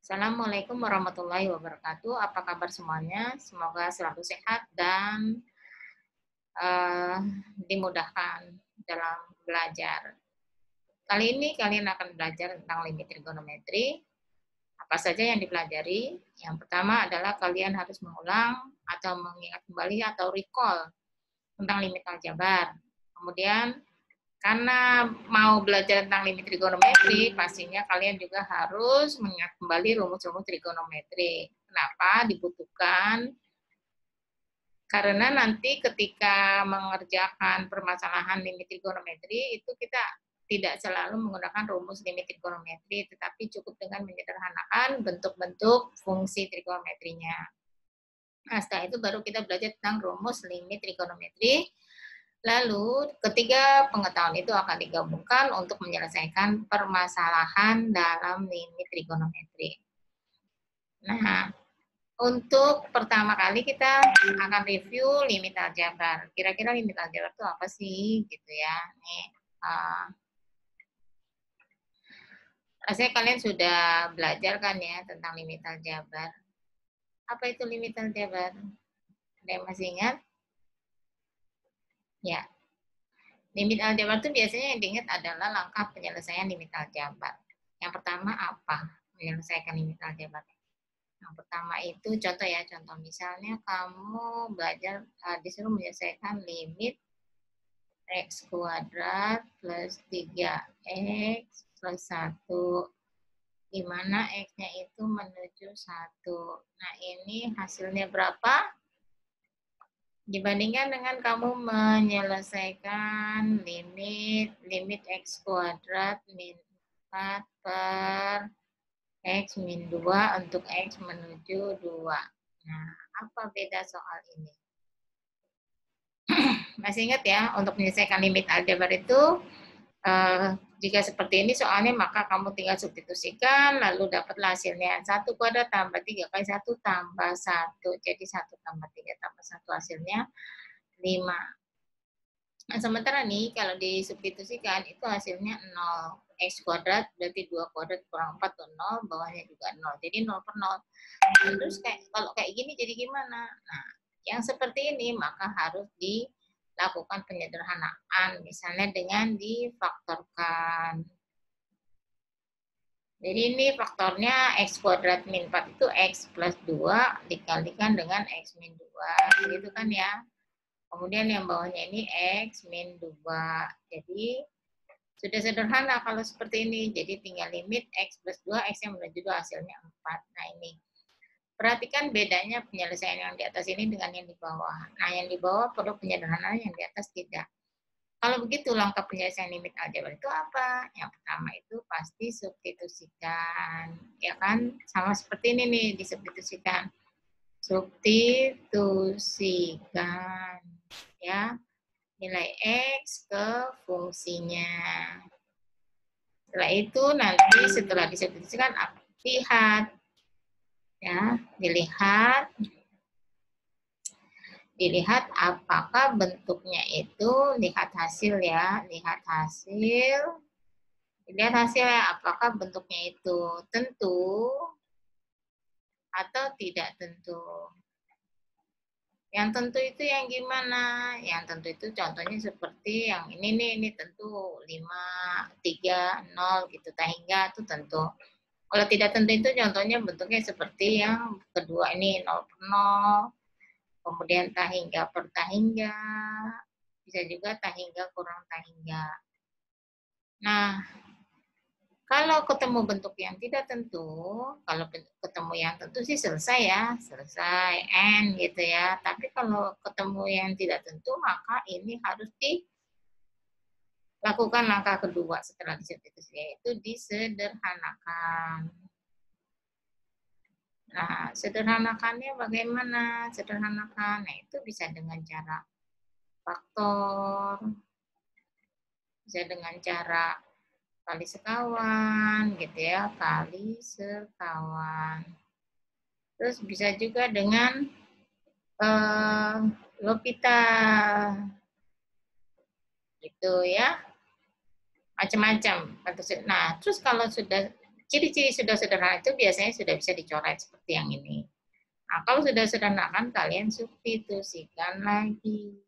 Assalamualaikum warahmatullahi wabarakatuh. Apa kabar semuanya? Semoga selalu sehat dan eh, dimudahkan dalam belajar. Kali ini kalian akan belajar tentang limit trigonometri. Apa saja yang dipelajari? Yang pertama adalah kalian harus mengulang atau mengingat kembali atau recall tentang limit aljabar. Kemudian karena mau belajar tentang limit trigonometri, pastinya kalian juga harus mengingat kembali rumus-rumus trigonometri. Kenapa dibutuhkan? Karena nanti ketika mengerjakan permasalahan limit trigonometri, itu kita tidak selalu menggunakan rumus limit trigonometri, tetapi cukup dengan menyederhanakan bentuk-bentuk fungsi trigonometrinya. Nah, setelah itu baru kita belajar tentang rumus limit trigonometri. Lalu, ketiga pengetahuan itu akan digabungkan untuk menyelesaikan permasalahan dalam limit trigonometri. Nah, untuk pertama kali kita akan review limit aljabar. Kira-kira limit aljabar itu apa sih, gitu ya? Nih, rasanya kalian sudah belajar kan ya tentang limit aljabar. Apa itu limit aljabar? Ada yang masih ingat? Ya, limit aljabar itu biasanya yang diingat adalah langkah penyelesaian limit aljabar. Yang pertama apa? Menyelesaikan limit aljabar. Yang pertama itu contoh ya, contoh misalnya kamu belajar disuruh menyelesaikan limit x kuadrat plus 3x plus 1, di mana x-nya itu menuju 1. Nah, ini hasilnya berapa? Dibandingkan dengan kamu menyelesaikan limit x kuadrat min 4 per x min 2 untuk x menuju 2. Nah, apa beda soal ini? Masih ingat ya, untuk menyelesaikan limit aljabar itu, jika seperti ini soalnya maka kamu tinggal substitusikan, lalu dapatlah hasilnya 1 kuadrat tambah 3 kali 1 tambah 1. Jadi 1 tambah 3 tambah 1 hasilnya 5. Nah, sementara nih, kalau disubstitusikan itu hasilnya 0. X kuadrat berarti 2 kuadrat kurang 4 itu 0, bawahnya juga 0. Jadi 0 per 0. Terus kalau kayak gini jadi gimana? Nah, yang seperti ini maka harus dilakukan penyederhanaan, misalnya dengan difaktorkan. Jadi ini faktornya x kuadrat min 4 itu x plus 2 dikalikan dengan x min 2. Gitu kan ya. Kemudian yang bawahnya ini x min 2. Jadi sudah sederhana kalau seperti ini. Jadi tinggal limit x plus 2, x yang menuju 2 hasilnya 4. Nah ini. Perhatikan bedanya penyelesaian yang di atas ini dengan yang di bawah. Nah yang di bawah perlu penyederhanaan, yang di atas tidak. Kalau begitu langkah penyelesaian limit aljabar itu apa? Yang pertama itu pasti substitusikan. Ya kan? Sama seperti ini nih, disubstitusikan. Substitusikan. Ya, nilai X ke fungsinya. Setelah itu nanti setelah disubstitusikan lihat, ya, dilihat apakah bentuknya itu, lihat hasil ya, lihat hasilnya apakah bentuknya itu tentu atau tidak tentu. Yang tentu itu yang gimana? Yang tentu itu contohnya seperti yang ini nih, ini tentu 5, 3, 0 gitu, tahingga itu tentu. Kalau tidak tentu itu contohnya bentuknya seperti yang kedua ini 0 per 0, kemudian tahingga per tahingga, bisa juga tahingga kurang tahingga. Nah, kalau ketemu bentuk yang tidak tentu, kalau ketemu yang tentu sih selesai ya, selesai, N gitu ya. Tapi kalau ketemu yang tidak tentu, maka ini harus dilakukan langkah kedua setelah disubstitusi, yaitu disederhanakan. Nah, sederhanakannya bagaimana? Sederhanakan, nah itu bisa dengan cara faktor, bisa dengan cara kali sekawan gitu ya, kali sekawan. Terus bisa juga dengan L'Hopital gitu ya, macam-macam. Nah, terus kalau sudah C ciri-ciri sudah sederhana itu biasanya sudah bisa dicoret seperti yang ini. Nah, kalau sudah sederhana kalian substitusikan lagi.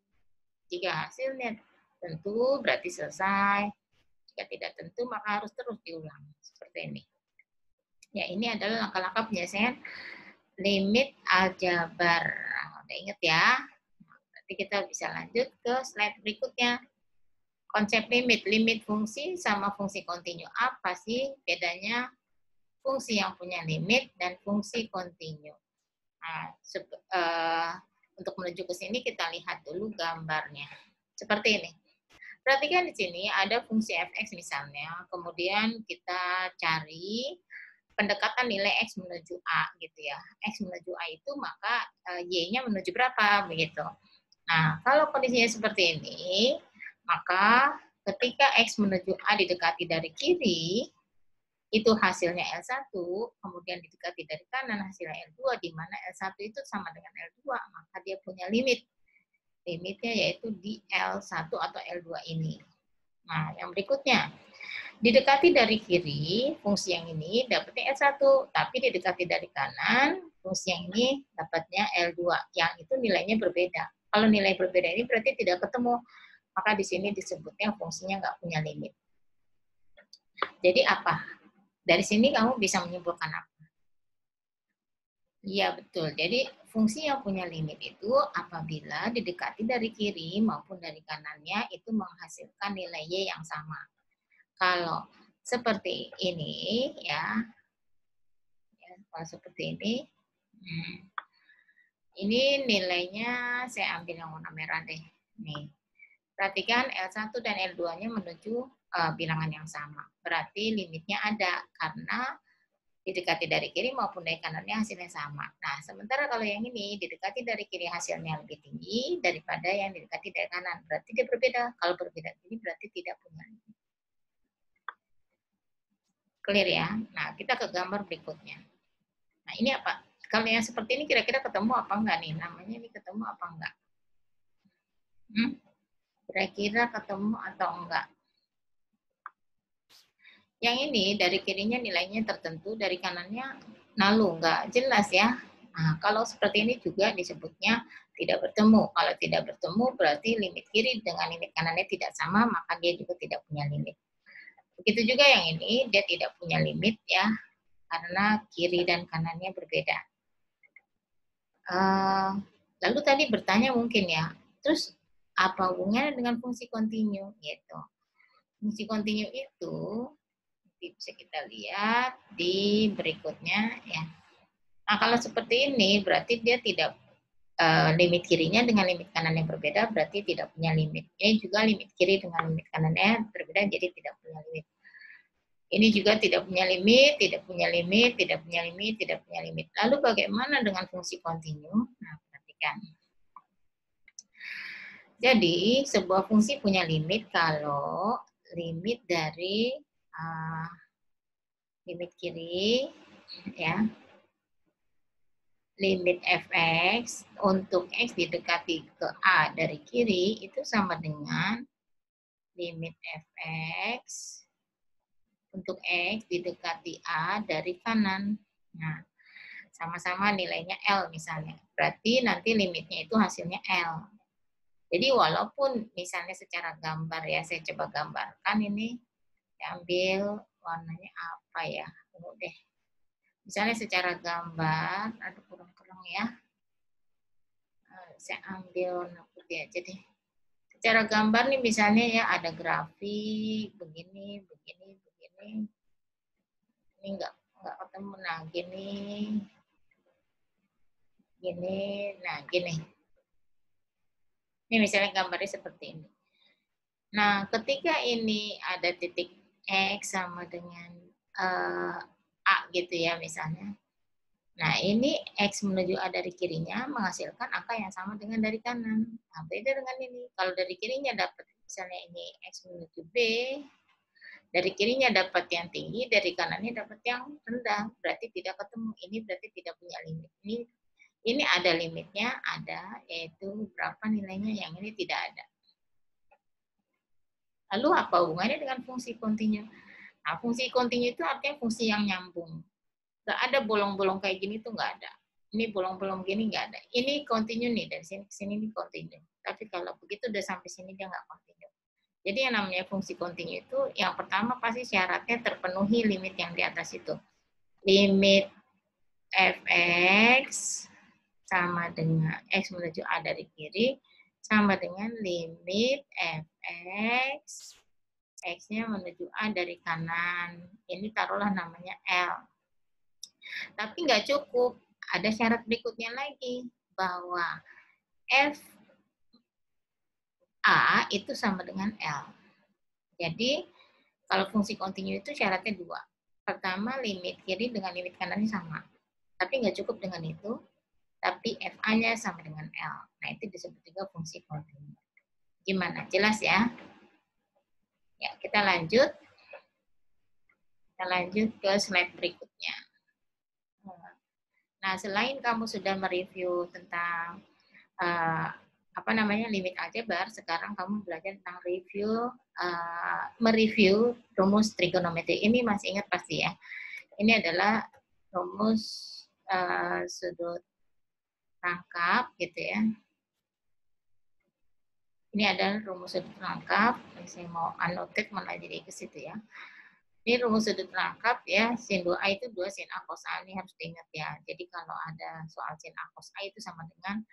Jika hasilnya tentu berarti selesai. Jika tidak tentu maka harus terus diulang. Seperti ini. Ya, ini adalah langkah-langkah penyelesaian limit aljabar. Nah, udah ingat ya? Nanti kita bisa lanjut ke slide berikutnya. Konsep limit fungsi sama fungsi kontinu. Apa sih bedanya fungsi yang punya limit dan fungsi kontinu? Nah, untuk menuju ke sini kita lihat dulu gambarnya. Seperti ini. Perhatikan di sini ada fungsi fx misalnya, kemudian kita cari pendekatan nilai x menuju a gitu ya. X menuju a itu maka y-nya menuju berapa begitu. Nah, kalau kondisinya seperti ini, maka ketika x menuju a didekati dari kiri, itu hasilnya L1, kemudian didekati dari kanan hasilnya L2, di mana L1 itu sama dengan L2, maka dia punya limit. Limitnya yaitu di L1 atau L2 ini. Nah, yang berikutnya, didekati dari kiri, fungsi yang ini dapatnya L1, tapi didekati dari kanan, fungsi yang ini dapatnya L2, yang itu nilainya berbeda. Kalau nilai berbeda ini berarti tidak ketemu, maka di sini disebutnya fungsinya nggak punya limit. Jadi apa? Dari sini kamu bisa menyimpulkan apa? Iya, betul. Jadi fungsi yang punya limit itu apabila didekati dari kiri maupun dari kanannya itu menghasilkan nilai Y yang sama. Kalau seperti ini ya kalau seperti ini nilainya saya ambil yang warna merah deh. Nih. Perhatikan L1 dan L2-nya menuju bilangan yang sama. Berarti limitnya ada karena didekati dari kiri maupun dari kanannya hasilnya sama. Nah, sementara kalau yang ini didekati dari kiri hasilnya lebih tinggi daripada yang didekati dari kanan. Berarti dia berbeda. Kalau berbeda ini berarti tidak punya limit. Clear ya? Nah, kita ke gambar berikutnya. Nah, ini apa? Kalau yang seperti ini kira-kira ketemu apa enggak nih? Namanya ini ketemu apa enggak? Kira-kira ketemu atau enggak? Yang ini dari kirinya nilainya tertentu, dari kanannya nalu, enggak jelas ya. Nah, kalau seperti ini juga disebutnya tidak bertemu. Kalau tidak bertemu berarti limit kiri dengan limit kanannya tidak sama, maka dia juga tidak punya limit. Begitu juga yang ini, dia tidak punya limit ya, karena kiri dan kanannya berbeda. Lalu tadi bertanya mungkin ya, terus apa hubungannya dengan fungsi kontinu gitu. Fungsi kontinu itu bisa kita lihat di berikutnya ya. Nah, kalau seperti ini berarti dia tidak limit kirinya dengan limit kanan yang berbeda berarti tidak punya limit. Ini juga limit kiri dengan limit kanannya berbeda jadi tidak punya limit. Ini juga tidak punya limit, tidak punya limit, tidak punya limit, tidak punya limit. Lalu bagaimana dengan fungsi kontinu? Nah, perhatikan. Jadi, sebuah fungsi punya limit kalau limit dari limit kiri ya. Limit fx untuk x didekati ke a dari kiri itu sama dengan limit fx untuk x didekati a dari kanan. Nah, sama-sama nilainya L misalnya. Berarti nanti limitnya itu hasilnya L. Jadi walaupun misalnya secara gambar ya, saya coba gambarkan ini, saya ambil warnanya apa ya, tunggu deh. Misalnya secara gambar, aduh kurang-kurang ya, saya ambil warna putih aja deh. Secara gambar nih misalnya ya ada grafik begini, begini, begini. Ini enggak ketemu, nah gini, gini, nah gini. Ini misalnya gambarnya seperti ini. Nah, ketika ini ada titik X sama dengan A gitu ya misalnya. Nah, ini X menuju A dari kirinya menghasilkan angka yang sama dengan dari kanan. Nah, beda dengan ini. Kalau dari kirinya dapat misalnya ini X menuju B, dari kirinya dapat yang tinggi, dari kanannya dapat yang rendah. Berarti tidak ketemu. Ini berarti tidak punya limit. Ini ada limitnya, ada, yaitu berapa nilainya, yang ini tidak ada. Lalu apa hubungannya dengan fungsi kontinu? Nah, fungsi kontinu itu artinya fungsi yang nyambung. Nggak ada bolong-bolong kayak gini tuh nggak ada. Ini bolong-bolong gini nggak ada. Ini kontinu nih, dari sini ke sini ini kontinu. Tapi kalau begitu udah sampai sini dia nggak kontinu. Jadi yang namanya fungsi kontinu itu yang pertama pasti syaratnya terpenuhi limit yang di atas itu. Limit fx sama dengan x menuju A dari kiri sama dengan limit fx x-nya menuju A dari kanan. Ini taruhlah namanya L. Tapi nggak cukup. Ada syarat berikutnya lagi bahwa f A itu sama dengan L. Jadi kalau fungsi kontinu itu syaratnya dua. Pertama, limit kiri dengan limit kanannya sama. Tapi nggak cukup dengan itu, tapi FA-nya sama dengan L. Nah, itu disebut juga fungsi kontinu. Gimana? Jelas ya? Ya, kita lanjut. Kita lanjut ke slide berikutnya. Nah, selain kamu sudah mereview tentang limit aljabar, sekarang kamu belajar tentang mereview rumus trigonometri. Ini masih ingat pasti ya. Ini adalah rumus sudut rangkap gitu ya. Ini adalah rumus sudut rangkap. Saya mau annotate malah jadi ke situ ya. Ini rumus sudut rangkap ya, sin 2A itu 2 sin A cos A, ini harus diingat ya. Jadi kalau ada soal sin A cos A itu sama dengan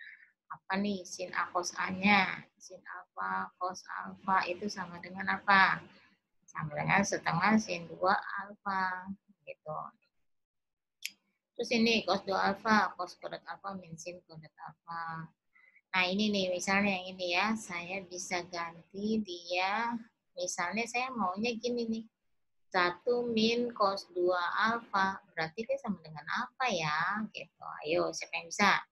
apa nih? Sin A cos A-nya. Sin alfa cos alfa itu sama dengan apa? Sama dengan setengah sin 2 alfa gitu. Terus ini cos 2 alfa, cos kuadrat alfa min sin kuadrat alfa. Nah ini nih, misalnya yang ini ya, saya bisa ganti dia, misalnya saya maunya gini nih. 1 min cos 2 alfa, berarti dia sama dengan apa ya? Gitu. Ayo, siapa yang bisa?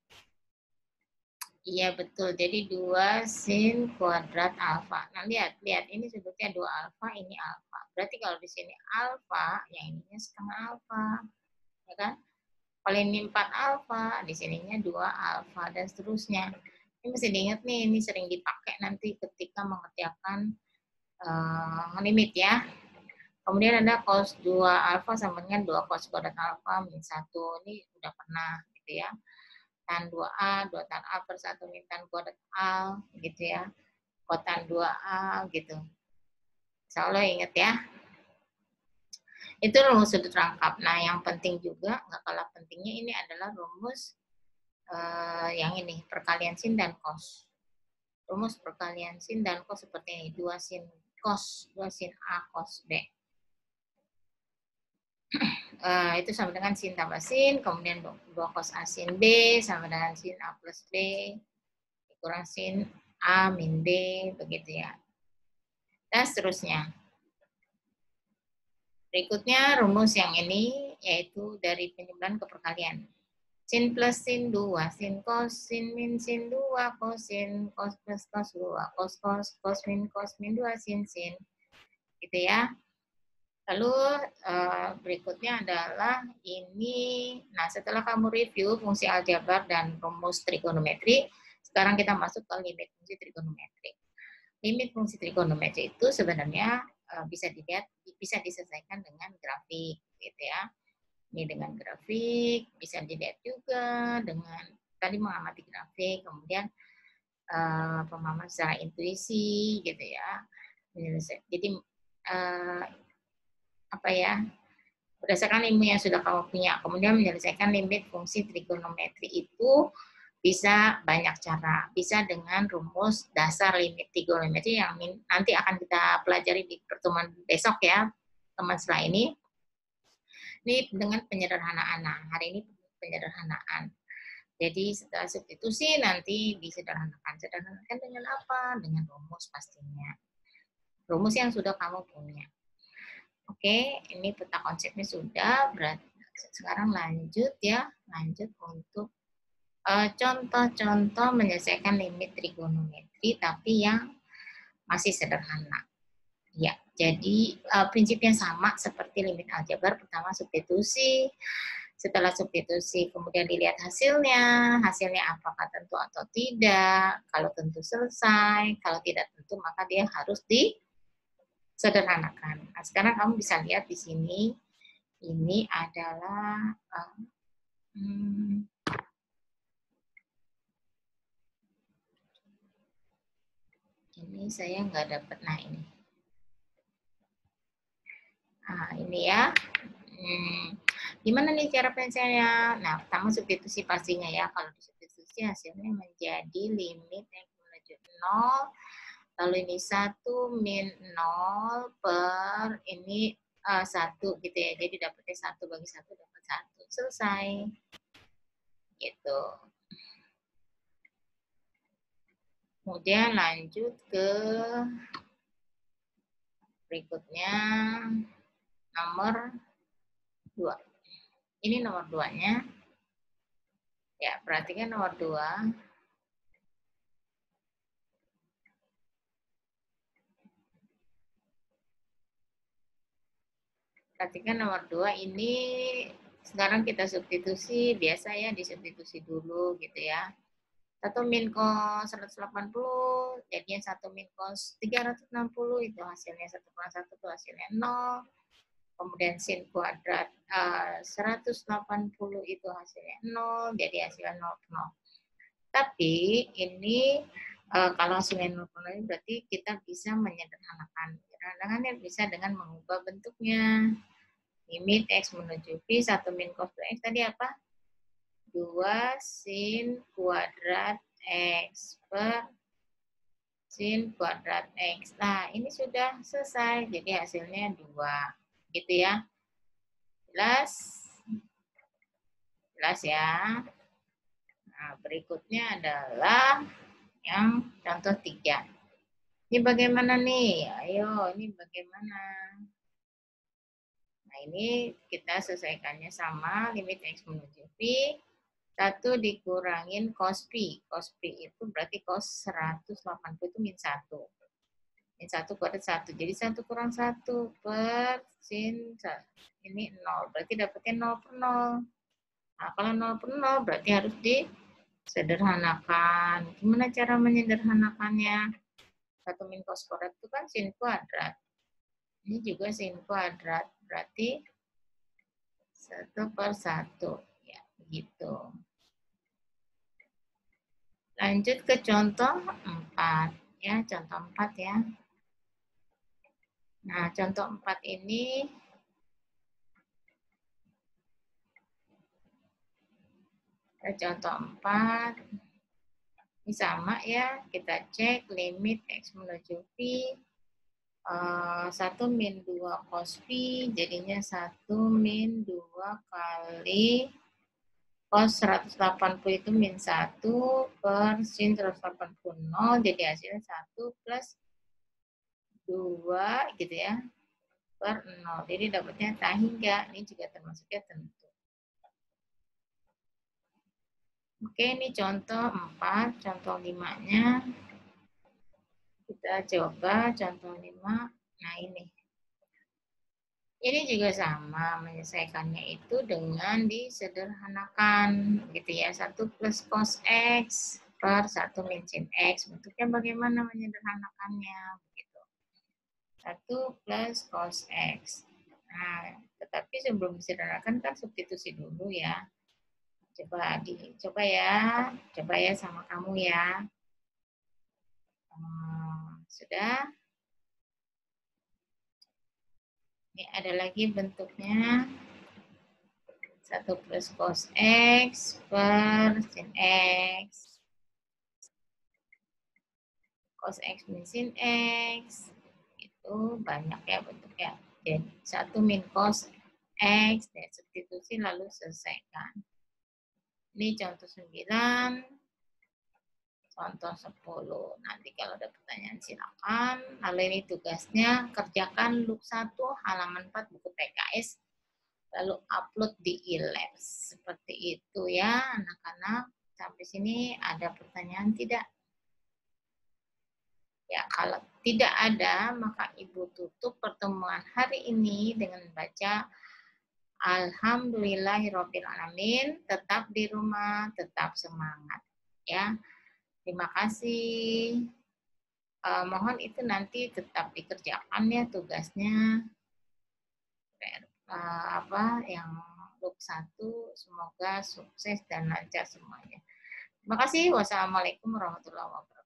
Iya, betul. Jadi 2 sin kuadrat alfa. Nah, lihat. Ini sudutnya 2 alfa, ini alfa. Berarti kalau di sini alfa, yang ininya setengah alfa. Ya kan? Kalau ini 4 alfa, di sininya 2 alfa, dan seterusnya. Ini mesti diingat nih, ini sering dipakai nanti ketika mengerjakan limit ya. Kemudian ada cos 2 alfa sama dengan 2 cos kuadrat alfa min 1. Ini udah pernah gitu ya. Tan 2A, 2 tan A per 1 min tan kuadrat A gitu ya. Kotan 2A gitu. Insya Allah ingat ya. Itu rumus sudut rangkap. Nah yang penting juga, nggak kalah pentingnya ini adalah rumus yang ini, perkalian sin dan cos. Rumus perkalian sin dan cos seperti ini. 2 sin cos, 2 sin A cos B. Itu sama dengan sin tambah sin, kemudian 2 cos A sin B sama dengan sin A plus B kurang sin A min B, begitu ya. Dan seterusnya. Berikutnya rumus yang ini, yaitu dari penjumlahan ke perkalian. Sin plus sin 2, sin cos, sin min sin 2, cos sin, cos plus cos 2, cos cos, cos min 2, sin sin. Gitu ya. Lalu berikutnya adalah ini, nah setelah kamu review fungsi aljabar dan rumus trigonometri, sekarang kita masuk ke limit fungsi trigonometri. Limit fungsi trigonometri itu sebenarnya bisa dilihat, bisa diselesaikan dengan grafik, gitu ya. Ini dengan grafik, bisa dilihat juga dengan tadi mengamati grafik, kemudian pemahaman secara intuisi, gitu ya. Jadi berdasarkan ilmu yang sudah kamu punya, kemudian menyelesaikan limit fungsi trigonometri itu bisa banyak cara. Bisa dengan rumus dasar limit trigonometri yang nanti akan kita pelajari di pertemuan besok ya, teman setelah ini. Ini dengan penyederhanaan. Nah, hari ini penyederhanaan. Jadi setelah substitusi nanti disederhanakan. Sederhanakan dengan apa? Dengan rumus pastinya. Rumus yang sudah kamu punya. Oke, ini peta konsepnya sudah. Berarti sekarang lanjut ya, lanjut untuk contoh-contoh menyelesaikan limit trigonometri, tapi yang masih sederhana. Ya, jadi prinsipnya sama seperti limit aljabar. Pertama substitusi, setelah substitusi kemudian dilihat hasilnya apakah tentu atau tidak. Kalau tentu selesai, kalau tidak tentu maka dia harus sederhanakan. Nah, sekarang kamu bisa lihat di sini, ini adalah ini saya nggak dapat. Nah ini ya. Gimana nih cara penyelesaiannya? Nah, pertama substitusi pastinya ya. Kalau disubstitusi hasilnya menjadi limit yang menuju 0. Lalu ini 1 min 0 per ini 1 gitu ya. Jadi dapatnya 1 bagi 1 dapat 1. Selesai. Gitu. Kemudian lanjut ke berikutnya nomor 2. Ini nomor 2-nya. Ya, perhatikan nomor 2. Perhatikan nomor 2 ini sekarang kita substitusi, biasa ya disubstitusi dulu gitu ya. 1 min cos 180 jadinya 1 min cos 360 itu hasilnya 1 kurang 1 itu hasilnya 0. Kemudian sin kuadrat 180 itu hasilnya 0, jadi hasilnya 0 per 0. Tapi ini kalau hasilnya 0 per 0 berarti kita bisa menyederhanakan. Menyederhanakannya bisa dengan mengubah bentuknya. Limit X menuju P, 1 min cos X tadi apa? 2 sin kuadrat X per sin kuadrat X. Nah, ini sudah selesai. Jadi hasilnya 2. Gitu ya. Jelas? Jelas ya. Nah, berikutnya adalah yang contoh 3. Ini bagaimana nih? Ayo, ini bagaimana? Nah, ini kita selesaikannya sama limit X menuju P. 1 dikurangin cos P. Cos P itu berarti cos 180 itu min 1. Min 1 kuadrat 1. Jadi 1 kurang 1 per sin ini 0. Berarti dapatnya 0 per 0. Nah, kalau 0 per 0 berarti harus disederhanakan. Gimana cara menyederhanakannya? 1 min cos kuadrat itu kan sin kuadrat. Ini juga sin kuadrat. Berarti 1 per 1. Ya, begitu. Lanjut ke contoh 4. Ya, contoh 4 ya. Nah, contoh 4 ini contoh 4 ini sama ya, kita cek limit X menuju P 1 min 2 cos P jadinya 1 min 2 kali cos 180 itu min 1 per sin 180 0 jadi hasilnya 1 plus 2 gitu ya per 0. Jadi dapatnya tak hingga, ini juga termasuknya tentu. Oke, ini contoh 4, contoh 5-nya. Kita coba contoh 5. Nah, ini. Ini juga sama, menyelesaikannya itu dengan disederhanakan, gitu ya. 1 plus cos X per 1 min sin X. Bentuknya bagaimana menyederhanakannya, begitu. 1 plus cos X. Nah, tetapi sebelum disederhanakan kan substitusi dulu ya. Coba ya sama kamu ya. Sudah. Ini ada lagi bentuknya 1 plus cos X per sin X. Cos X min sin X. Itu banyak ya bentuknya. Jadi 1 min cos X. Dan substitusi lalu selesaikan. Ini contoh 9. Contoh 10. Nanti kalau ada pertanyaan silakan. Lalu ini tugasnya kerjakan loop 1 halaman 4 buku PKS. Lalu upload di e-labs. Seperti itu ya anak-anak. Sampai sini ada pertanyaan tidak? Ya, kalau tidak ada maka Ibu tutup pertemuan hari ini dengan baca Alhamdulillahirrahmanirrahim. Tetap di rumah, tetap semangat. Ya. Terima kasih. mohon itu nanti tetap dikerjakan ya tugasnya. Yang grup 1, semoga sukses dan lancar semuanya. Terima kasih. Wassalamualaikum warahmatullahi wabarakatuh.